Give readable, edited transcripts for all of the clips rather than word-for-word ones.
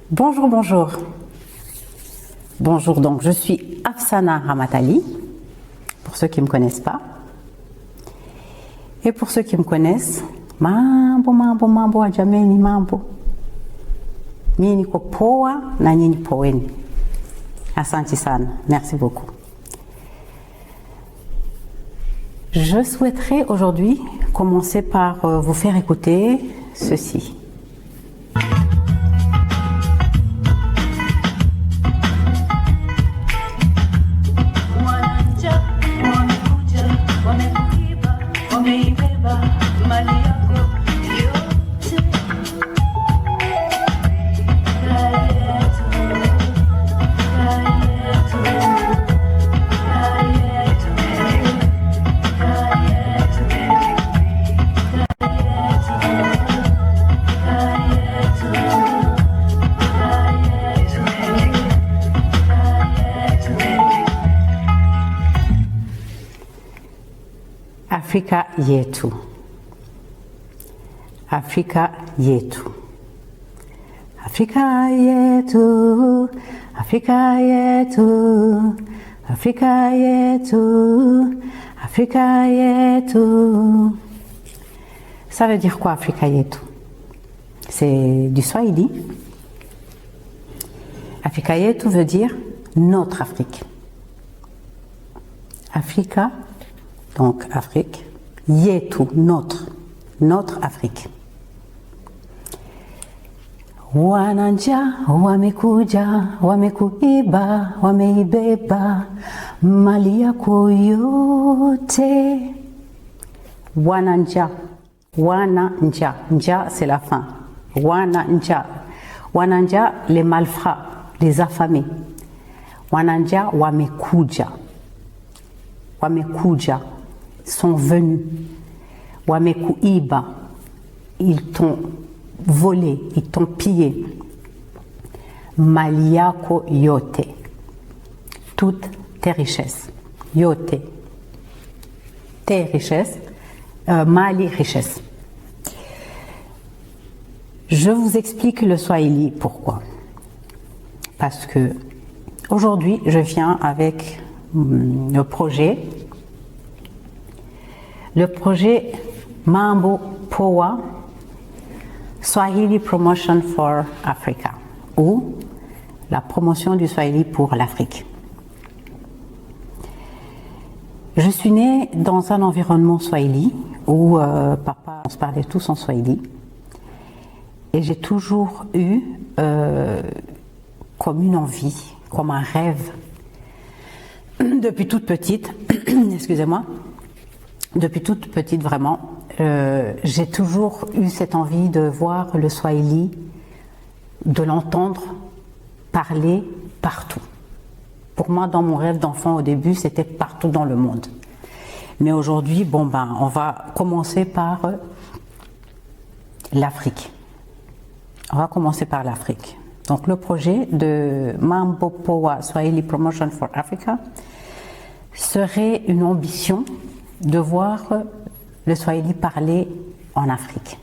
Bonjour, bonjour. Bonjour, donc je suis Afsana Ramatali, pour ceux qui ne me connaissent pas. Et pour ceux qui me connaissent, mambo, ajameni mambo. Mimi niko poa na nyinyi poeni. Asante sana, merci beaucoup. Je souhaiterais aujourd'hui commencer par vous faire écouter ceci. Afrika yetu. Afrika yetu. Afrika yetu. Afrika yetu. Afrika yetu. Afrika yetu. Ça veut dire quoi, Afrika yetu? C'est du Swahili. Afrika yetu veut dire notre Afrique. Afrika, donc Afrique, yetu, notre Afrique. Wananja wamekuja, wamekuiba, wameibeba mali yako yote. Wananja, nja c'est la faim. Wananja les malfrats, les affamés. Wananja wamekuja, sont venus. Wamekuiba, ils t'ont volé, ils t'ont pillé. Mali yako yote, toutes tes richesses. Yote, tes richesses. Mali, richesse. Je vous explique le Swahili, pourquoi. Parce que aujourd'hui, je viens avec le projet Mambo Poa Swahili Promotion for Africa, ou la promotion du Swahili pour l'Afrique. Je suis née dans un environnement Swahili où papa, on se parlait tous en Swahili, et j'ai toujours eu comme une envie, comme un rêve, depuis toute petite, excusez-moi, depuis toute petite vraiment, j'ai toujours eu cette envie de voir le Swahili, de l'entendre parler partout. Pour moi, dans mon rêve d'enfant au début, c'était partout dans le monde. Mais aujourd'hui, on va commencer par l'Afrique. On va commencer par l'Afrique. Donc le projet de Mambo Poa Swahili Promotion for Africa serait une ambition de voir le Swahili parler en Afrique.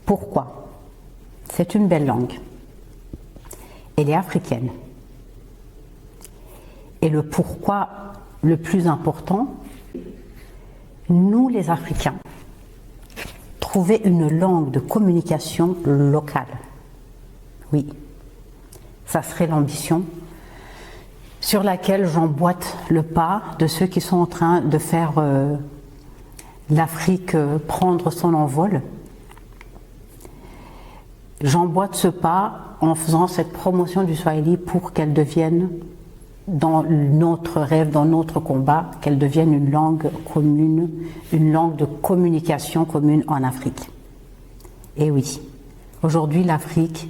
Pourquoi? C'est une belle langue. Elle est africaine. Et le pourquoi le plus important, nous les Africains, trouver une langue de communication locale. Oui, ça serait l'ambition sur laquelle j'emboîte le pas de ceux qui sont en train de faire l'Afrique prendre son envol. J'emboîte ce pas en faisant cette promotion du Swahili pour qu'elle devienne, dans notre rêve, dans notre combat, qu'elle devienne une langue commune, une langue de communication commune en Afrique. Et oui, aujourd'hui l'Afrique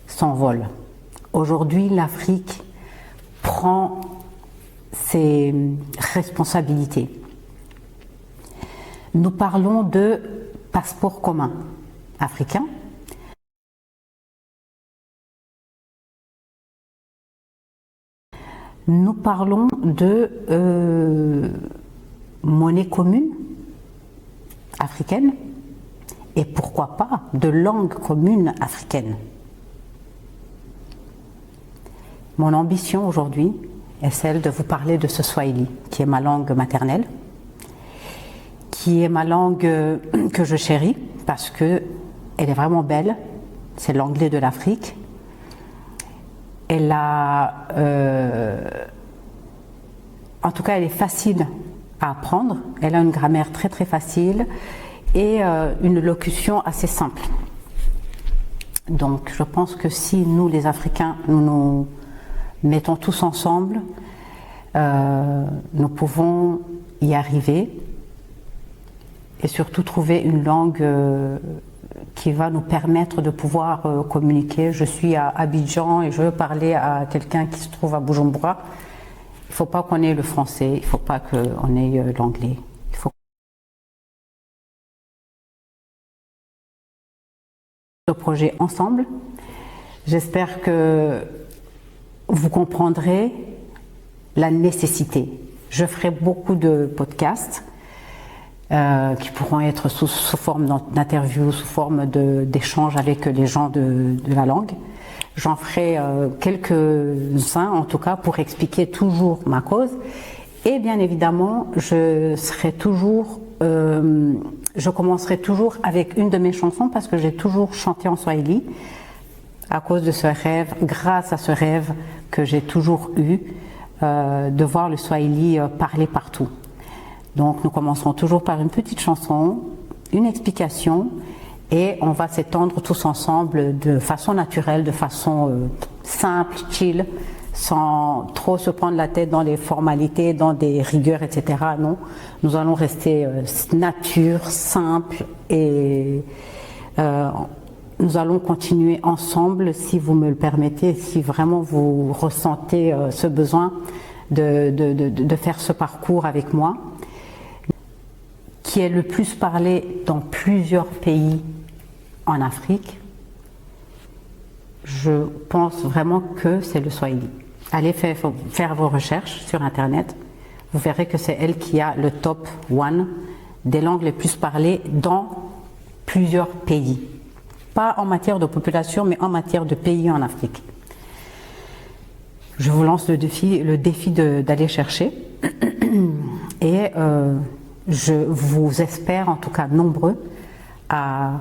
s'envole. Aujourd'hui l'Afrique prend ses responsabilités. Nous parlons de passeport commun africain. Nous parlons de monnaie commune africaine et pourquoi pas de langue commune africaine. Mon ambition aujourd'hui est celle de vous parler de ce Swahili, qui est ma langue maternelle, qui est ma langue que je chéris parce qu'elle est vraiment belle, c'est l'anglais de l'Afrique. Elle a, en tout cas, elle est facile à apprendre, elle a une grammaire très très facile et une locution assez simple. Donc je pense que si nous les Africains, nous nous mettons tous ensemble, nous pouvons y arriver et surtout trouver une langue qui va nous permettre de pouvoir communiquer. Je suis à Abidjan et je veux parler à quelqu'un qui se trouve à Bujumbura. Il ne faut pas qu'on ait le français, il ne faut pas qu'on ait l'anglais. Il faut le projet ensemble. J'espère que vous comprendrez la nécessité. Je ferai beaucoup de podcasts qui pourront être sous forme d'interviews, sous forme d'échanges avec les gens de la langue. J'en ferai quelques-uns en tout cas pour expliquer toujours ma cause. Et bien évidemment, je commencerai toujours avec une de mes chansons parce que j'ai toujours chanté en Swahili à cause de ce rêve, grâce à ce rêve que j'ai toujours eu de voir le Swahili parler partout. Donc nous commencerons toujours par une petite chanson, une explication et on va s'étendre tous ensemble de façon naturelle, de façon simple, chill, sans trop se prendre la tête dans les formalités, dans des rigueurs, etc. Non, nous allons rester nature, simple et nous allons continuer ensemble, si vous me le permettez, si vraiment vous ressentez ce besoin de faire ce parcours avec moi, qui est le plus parlé dans plusieurs pays en Afrique. Je pense vraiment que c'est le Swahili. Allez faire vos recherches sur Internet, vous verrez que c'est elle qui a le top 1 des langues les plus parlées dans plusieurs pays. Pas en matière de population, mais en matière de pays en Afrique. Je vous lance le défi d'aller chercher. Et je vous espère en tout cas nombreux à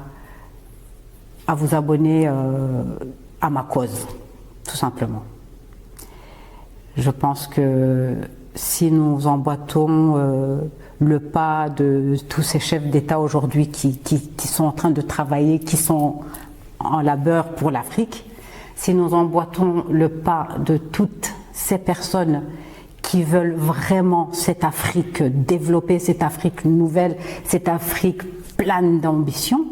vous abonner à ma cause, tout simplement. Je pense que si nous emboîtons le pas de tous ces chefs d'État aujourd'hui qui sont en train de travailler, qui sont en labeur pour l'Afrique, si nous emboîtons le pas de toutes ces personnes qui veulent vraiment cette Afrique développée, cette Afrique nouvelle, cette Afrique pleine d'ambition,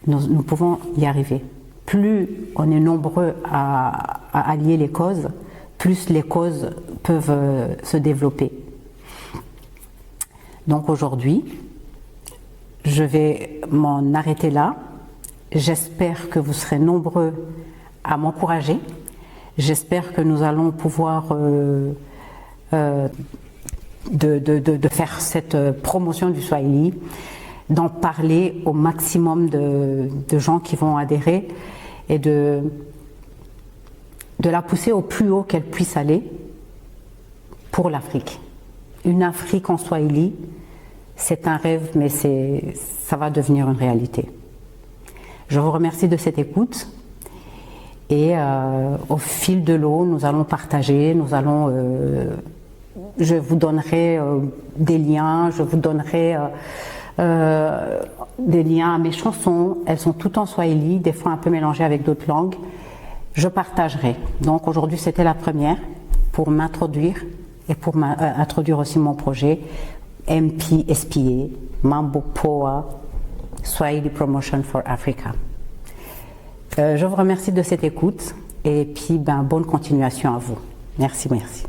nous pouvons y arriver. Plus on est nombreux à allier les causes, plus les causes peuvent se développer. Donc aujourd'hui, je vais m'en arrêter là. J'espère que vous serez nombreux à m'encourager. J'espère que nous allons pouvoir de faire cette promotion du Swahili, d'en parler au maximum de gens qui vont adhérer et de la pousser au plus haut qu'elle puisse aller pour l'Afrique. Une Afrique en Swahili, c'est un rêve, mais ça va devenir une réalité. Je vous remercie de cette écoute. Et au fil de l'eau, nous allons partager, je vous donnerai des liens, je vous donnerai des liens à mes chansons. Elles sont toutes en Swahili, des fois un peu mélangées avec d'autres langues. Je partagerai. Donc aujourd'hui, c'était la première pour m'introduire et pour introduire aussi mon projet MPSPA, Mambo Poa, Swahili Promotion for Africa. Je vous remercie de cette écoute et puis bonne continuation à vous. Merci, merci.